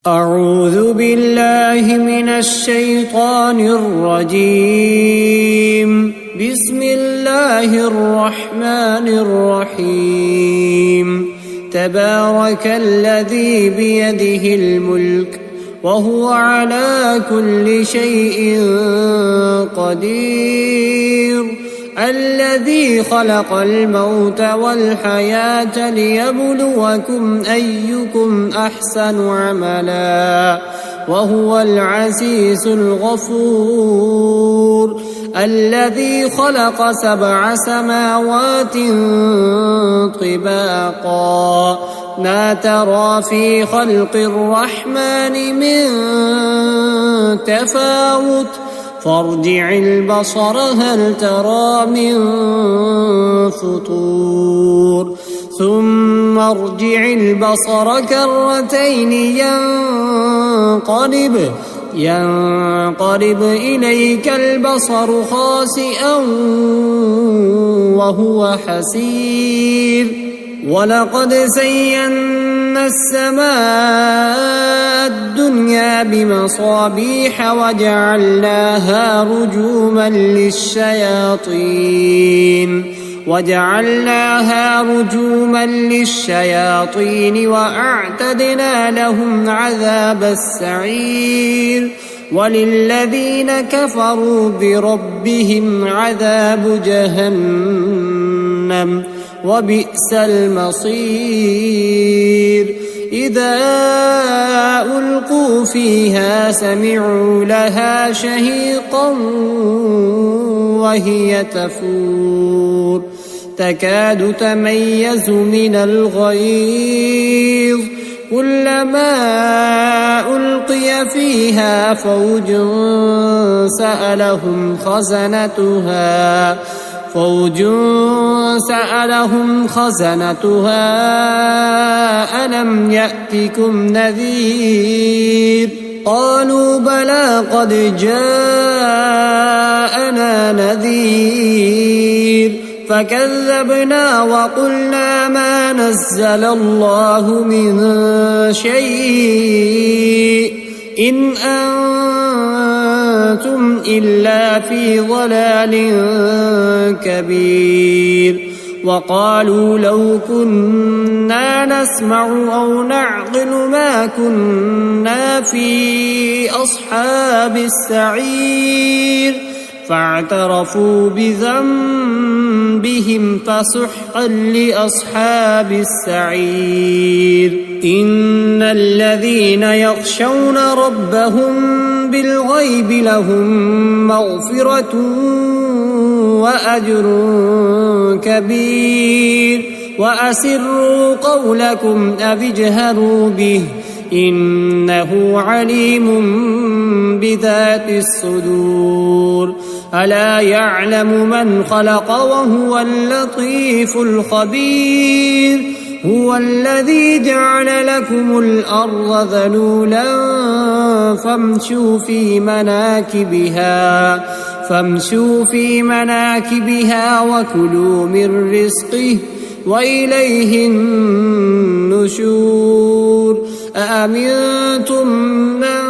أعوذ بالله من الشيطان الرجيم. بسم الله الرحمن الرحيم. تبارك الذي بيده الملك وهو على كل شيء قدير. الذي خلق الموت والحياة ليبلوكم أيكم أحسن عملا وهو العزيز الغفور. الذي خلق 7 سماوات طباقا ما ترى في خلق الرحمن من تفاوت فارجع البصر هل ترى من فطور ثم ارجع البصر كرتين ينقلب إليك البصر خاسئا وهو حسير. ولقد زينا السماء الدنيا بمصابيح وجعلناها رجوما للشياطين وأعتدنا لهم عذاب السعير. وللذين كفروا بربهم عذاب جهنم وبئس المصير. إذا ألقوا فيها سمعوا لها شهيقا وهي تفور تكاد تميز من الغيظ كلما ألقي فيها فوج سألهم خزنتها ألم يأتكم نذير قالوا بلى قد جاءنا نذير فكذبنا وقلنا ما نزل الله من شيء إن أنتم إلا في ضلال كبير. وقالوا لو كنا نسمع أو نعقل ما كنا في أصحاب السعير فاعترفوا بذنبهم فسحقا لأصحاب السعير. إن الذين يخشون ربهم بالغيب لهم مغفرة وأجر كبير. وأسروا قولكم أو اجهروا به إنه عليم بذات الصدور. ألا يعلم من خلق وهو اللطيف الخبير. هو الذي جعل لكم الأرض ذلولا فامشوا في مناكبها وكلوا من رزقه وإليه النشور. أأمنتم من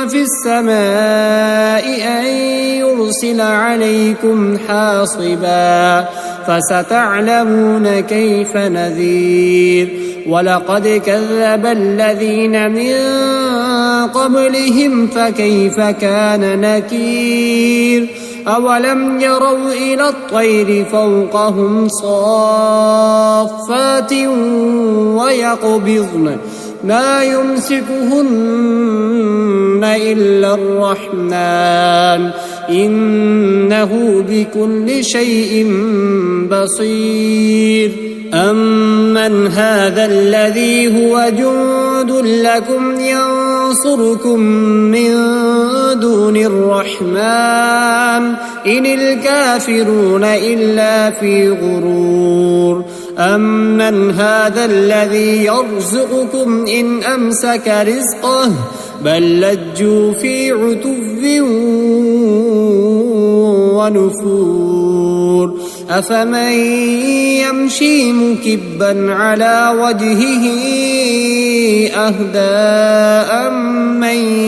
في السماء أن يرسل عليكم حاصبا فستعلمون كيف نذير. ولقد كذب الذين من قبلهم فكيف كان نكير. أولم يروا إلى الطير فوقهم صافات ويقبضن ما يمسكهن إلا الرحمن إنه بكل شيء بصير. أمن هذا الذي هو جند لكم ينصركم من دون الرحمن إن الكافرون إلا في غرور. أمن هذا الذي يرزقكم إن أمسك رزقه بل لجوا في عتو ونفور. أفمن يمشي مكبا على وجهه أهدى أمن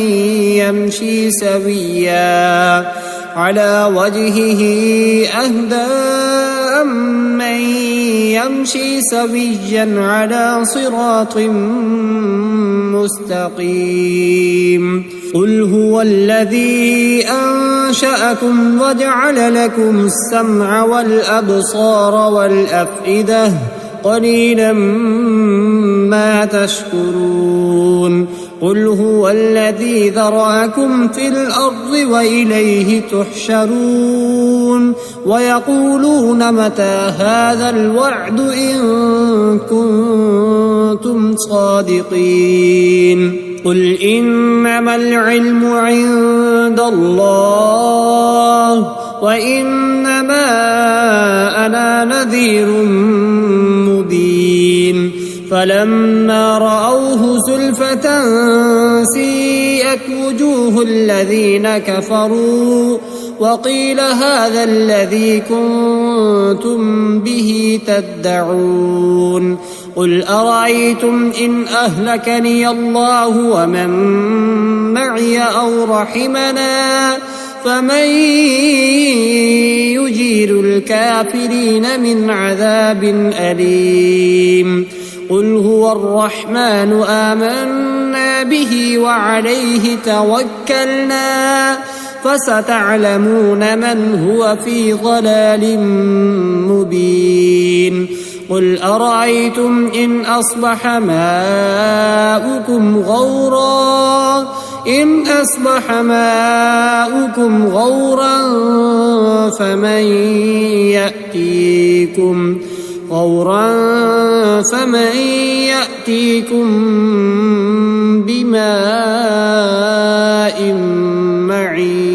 يمشي سويا على صراط مستقيم قل هو الذي أنشأكم وجعل لكم السمع والأبصار والأفئدة قليلا ما تشكرون قل هو الذي ذرأكم في الأرض وإليه تحشرون ويقولون متى هذا الوعد إن كنتم صادقين قل إنما العلم عند الله وإنما أنا نذير مبين فلما رأوه زلفة سيئت وجوه الذين كفروا وقيل هذا الذي كنتم به تدعون قل أرأيتم إن أهلكني الله ومن معي أو رحمنا فمن يجير الكافرين من عذاب أليم قل هو الرحمن آمنا به وعليه توكلنا فستعلمون من هو في ضلال مبين قل أرأيتم إن أصبح ماؤكم غورا فمن يأتيكم بماء معين